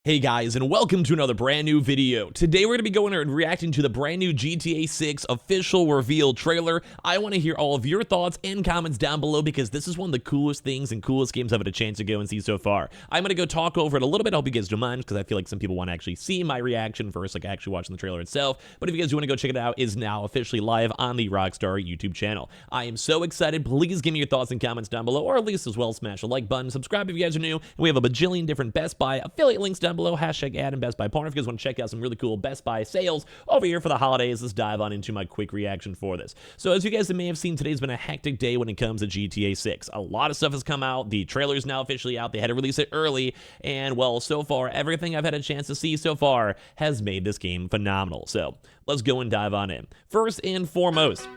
Hey guys, and welcome to another brand new video. Today we're going to be going and reacting to the brand new GTA 6 official reveal trailer. I want to hear all of your thoughts and comments down below because this is one of the coolest things and coolest games I've had a chance to go and see so far. I'm going to go talk over it a little bit. I hope you guys don't mind because I feel like some people want to actually see my reaction versus like actually watching the trailer itself. But if you guys do want to go check it out, it's now officially live on the Rockstar YouTube channel. I am so excited. Please give me your thoughts and comments down below, or at least as well smash the like button. Subscribe if you guys are new. And we have a bajillion different Best Buy affiliate links down below, hashtag ad and Best Buy partner. If you guys want to check out some really cool Best Buy sales over here for the holidays, let's dive on into my quick reaction for this. So as you guys may have seen, today's been a hectic day when it comes to GTA 6. A lot of stuff has come out. The trailer is now officially out. They had to release it early, and well, so far, everything I've had a chance to see so far has made this game phenomenal. So let's go and dive on in. First and foremost,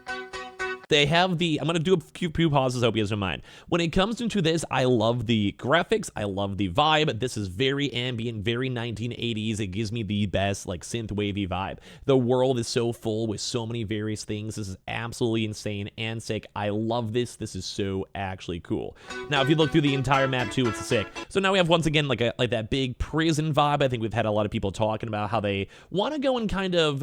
they have the, I'm going to do a few pauses, I hope you guys don't mind. When it comes into this, I love the graphics, I love the vibe. This is very ambient, very 1980s. It gives me the best, like, synth-wavy vibe. The world is so full with so many various things. This is absolutely insane and sick. I love this. This is so actually cool. Now, if you look through the entire map, too, it's sick. So now we have, once again, like that big prison vibe. I think we've had a lot of people talking about how they want to go and kind of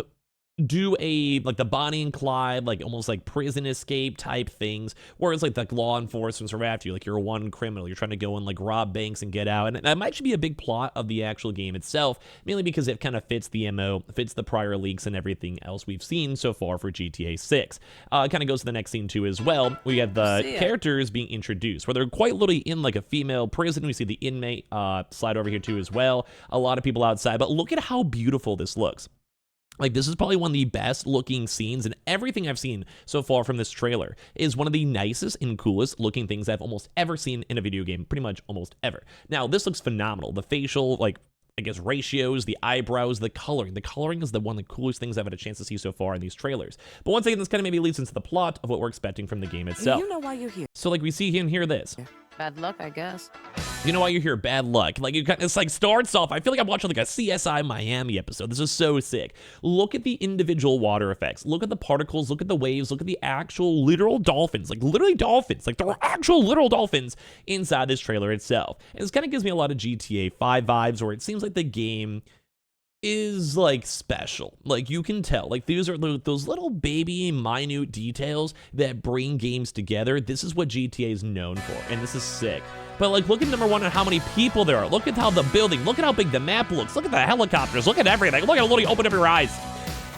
do a, like, the Bonnie and Clyde, like, almost like prison escape type things, where it's like the law enforcement are after you, like you're one criminal, you're trying to go and like rob banks and get out. And that might actually be a big plot of the actual game itself, mainly because it kind of fits the MO, fits the prior leaks and everything else we've seen so far for GTA 6. It kind of goes to the next scene too as well. We have the characters being introduced, where they're quite literally in like a female prison. We see the inmate slide over here too as well. A lot of people outside, but look at how beautiful this looks. Like, this is probably one of the best looking scenes, and everything I've seen so far from this trailer is one of the nicest and coolest looking things I've almost ever seen in a video game, pretty much almost ever. Now, this looks phenomenal. The facial, like, I guess, ratios, the eyebrows, the coloring. The coloring is one of the coolest things I've had a chance to see so far in these trailers. But once again, this kind of maybe leads into the plot of what we're expecting from the game itself. You know why you're here. So, like, we see and hear this. Bad luck, I guess. You know why you're here? Bad luck. Like, it's like starts off, I feel like I'm watching like a CSI Miami episode. This is so sick. Look at the individual water effects. Look at the particles. Look at the waves. Look at the actual literal dolphins. Like, literally dolphins. Like, there are actual literal dolphins inside this trailer itself. And this kind of gives me a lot of GTA 5 vibes, where it seems like the game is like special. Like, you can tell, like, these are those little baby minute details that bring games together. This is what GTA is known for, and this is sick. But like, look at number one and how many people there are. Look at how the building, look at how big the map looks. Look at the helicopters, look at everything. Look at literally open up your eyes.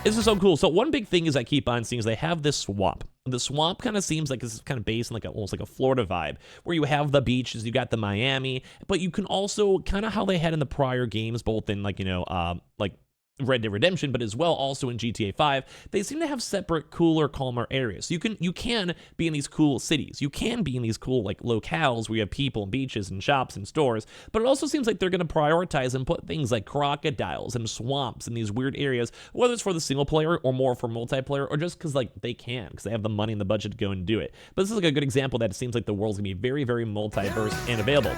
This is so cool. So one big thing is I keep on seeing is they have this swamp. The swamp kind of seems like it's kind of based in like almost like a Florida vibe, where you have the beaches, you got the Miami, but you can also kind of how they had in the prior games, both in like, you know, like Red Dead Redemption, but as well also in GTA 5, they seem to have separate, cooler, calmer areas. So you can be in these cool cities. You can be in these cool like locales where you have people and beaches and shops and stores, but it also seems like they're going to prioritize and put things like crocodiles and swamps in these weird areas, whether it's for the single player or more for multiplayer, or just because like they can, because they have the money and the budget to go and do it. But this is like a good example that it seems like the world's going to be very, very multiverse and available.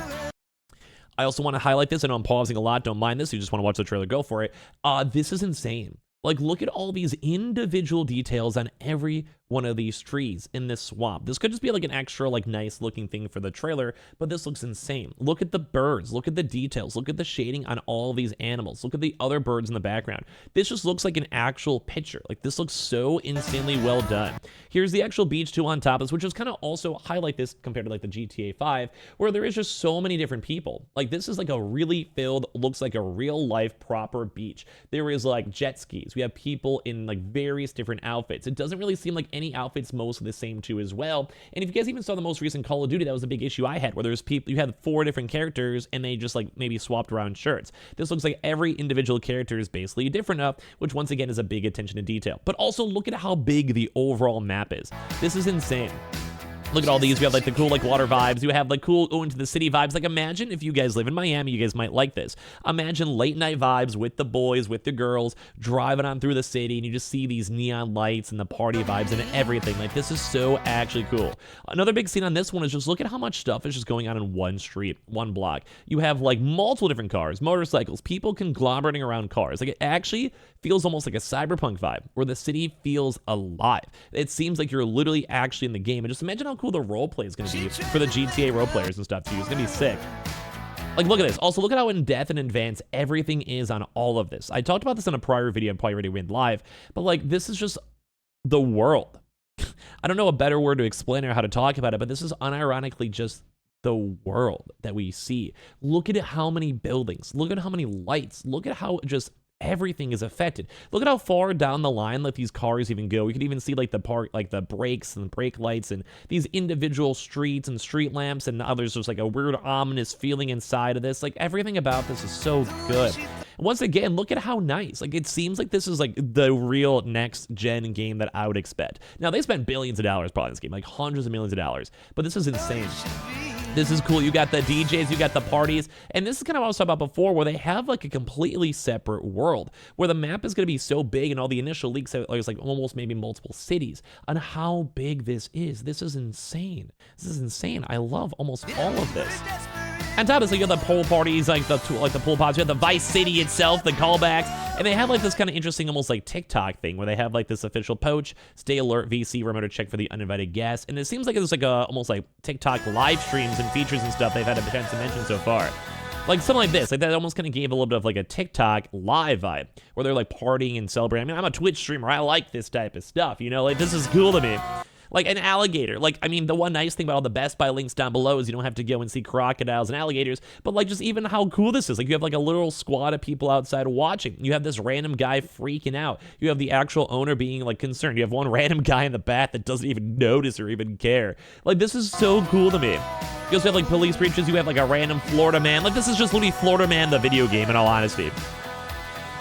I also want to highlight this. I know I'm pausing a lot. Don't mind this. You just want to watch the trailer, go for it. This is insane. Like, look at all these individual details on every one of these trees in this swamp. This could just be like an extra, like, nice looking thing for the trailer, but this looks insane. Look at the birds. Look at the details. Look at the shading on all these animals. Look at the other birds in the background. This just looks like an actual picture. Like, this looks so insanely well done. Here's the actual beach too on top of this, which is kind of also highlight this compared to like the GTA 5, where there is just so many different people. Like, this is like a really filled, looks like a real life proper beach. There is like jet skis. We have people in like various different outfits. It doesn't really seem like any outfits mostly the same too as well. And if you guys even saw the most recent Call of Duty, that was a big issue I had, where there's people, you had 4 different characters and they just like maybe swapped around shirts. This looks like every individual character is basically different enough, which once again is a big attention to detail. But also look at how big the overall map is. This is insane. Look at all these. We have like the cool like water vibes. You have like cool going to the city vibes. Like, imagine if you guys live in Miami, you guys might like this. Imagine late night vibes with the boys, with the girls, driving on through the city, and you just see these neon lights and the party vibes and everything. Like, this is so actually cool. Another big scene on this one is just look at how much stuff is just going on in one street, one block. You have like multiple different cars, motorcycles, people conglomerating around cars. Like, it actually feels almost like a cyberpunk vibe, where the city feels alive. It seems like you're literally actually in the game. And just imagine how cool the role play is going to be for the GTA role players and stuff too. It's going to be sick. Like, look at this. Also, look at how in depth and advanced everything is on all of this. I talked about this in a prior video. I probably already went live, but like, this is just the world. I don't know a better word to explain or how to talk about it, but this is unironically just the world that we see. Look at how many buildings. Look at how many lights. Look at how just everything is affected. Look at how far down the line like these cars even go. You can even see like the park, like the brakes and brake lights and these individual streets and street lamps and others. There's like a weird ominous feeling inside of this. Like everything about this is so good. Once again, look at how nice. Like it seems like this is like the real next gen game that I would expect. Now they spent billions of dollars probably in this game, like hundreds of millions of dollars, but this is insane. This is cool. You got the DJs, you got the parties, and this is kind of what I was talking about before, where they have like a completely separate world, where the map is going to be so big, and all the initial leaks are like almost maybe multiple cities on how big this is. This is insane. This is insane. I love almost all of this. On top of this, you have the pool parties, like the pool pods. You have the Vice City itself, the callbacks, and they have like this kind of interesting, almost like TikTok thing, where they have like this official poach, stay alert, VC, remember to check for the uninvited guests, and it seems like it's like almost like TikTok live streams and features and stuff they've had a chance to mention so far. Like something like this, like that almost kind of gave a little bit of like a TikTok live vibe, where they're like partying and celebrating. I mean, I'm a Twitch streamer, I like this type of stuff, you know, like this is cool to me. Like an alligator. Like, I mean, the one nice thing about all the Best Buy links down below is you don't have to go and see crocodiles and alligators, but like just even how cool this is. Like you have like a literal squad of people outside watching. You have this random guy freaking out. You have the actual owner being like concerned. You have one random guy in the back that doesn't even notice or even care. Like this is so cool to me. You also have like police breaches. You have like a random Florida man. Like this is just literally Florida Man, the video game, in all honesty.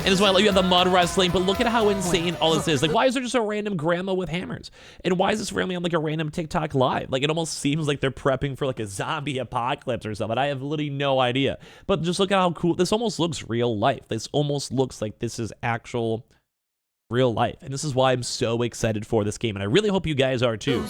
And as well, like, you have the mud wrestling, but look at how insane all this is. Like, why is there just a random grandma with hammers? And why is this randomly on like a random TikTok live? Like, it almost seems like they're prepping for like a zombie apocalypse or something. I have literally no idea. But just look at how cool, this almost looks real life. This almost looks like this is actual real life, and this is why I'm so excited for this game, and I really hope you guys are too.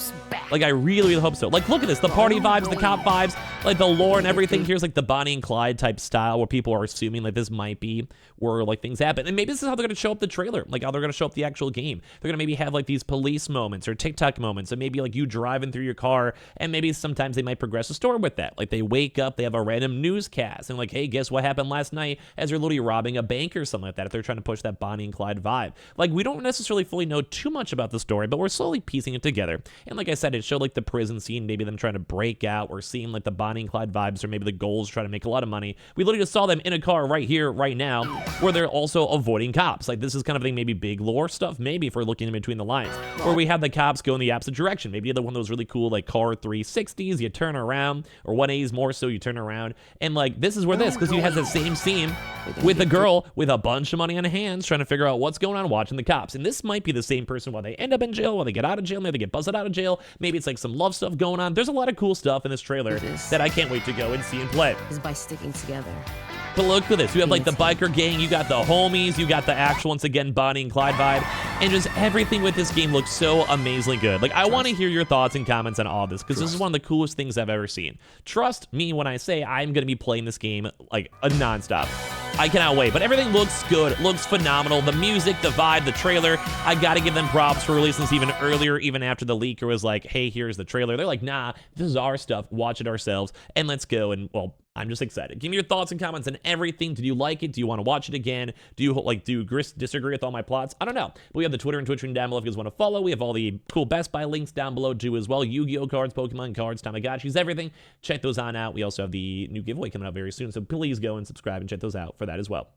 Like I really hope so. Like look at this, the party vibes, the cop vibes, like the lore and everything. Here's like the Bonnie and Clyde type style where people are assuming like this might be where like things happen, and maybe this is how they're gonna show up the trailer, like how they're gonna show up the actual game. They're gonna maybe have like these police moments or TikTok moments, and maybe like you driving through your car, and maybe sometimes they might progress the story with that. Like they wake up, they have a random newscast, and like, hey, guess what happened last night as they're literally robbing a bank or something like that, if they're trying to push that Bonnie and Clyde vibe. Like we don't necessarily fully know too much about the story, but we're slowly piecing it together. And like I said, it showed like the prison scene, maybe them trying to break out, or seeing like the Bonnie and Clyde vibes, or maybe the goals trying to make a lot of money. We literally just saw them in a car right here, right now, where they're also avoiding cops. Like this is kind of thing, maybe big lore stuff, maybe if we're looking in between the lines, where we have the cops go in the opposite direction. Maybe the one of those really cool like car 360s, you turn around, or 180s more so, you turn around. And like this is where this, because you have the same scene with the girl with a bunch of money on her hands trying to figure out what's going on watching the cops. And this might be the same person while they end up in jail, while they get out of jail, maybe they get busted out of jail, maybe it's like some love stuff going on. There's a lot of cool stuff in this trailer that I can't wait to go and see and play. Is by sticking together. But look at this. You have like the biker gang, you got the homies, you got the actual, once again, Bonnie and Clyde vibe, and just everything with this game looks so amazingly good. Like I want to hear your thoughts and comments on all of this, because this is one of the coolest things I've ever seen. Trust me when I say I'm going to be playing this game like a nonstop. I cannot wait, but everything looks good. It looks phenomenal. The music, the vibe, the trailer, I gotta give them props for releasing this even earlier, even after the leaker was like, hey, here's the trailer. They're like, nah, this is our stuff. Watch it ourselves, and let's go. And well, I'm just excited. Give me your thoughts and comments on everything. Did you like it? Do you want to watch it again? Do you disagree with all my plots? I don't know. But we have the Twitter and Twitch down below if you guys want to follow. We have all the cool Best Buy links down below too as well. Yu-Gi-Oh cards, Pokemon cards, Tamagotchis, everything. Check those on out. We also have the new giveaway coming up very soon, so please go and subscribe and check those out for that as well.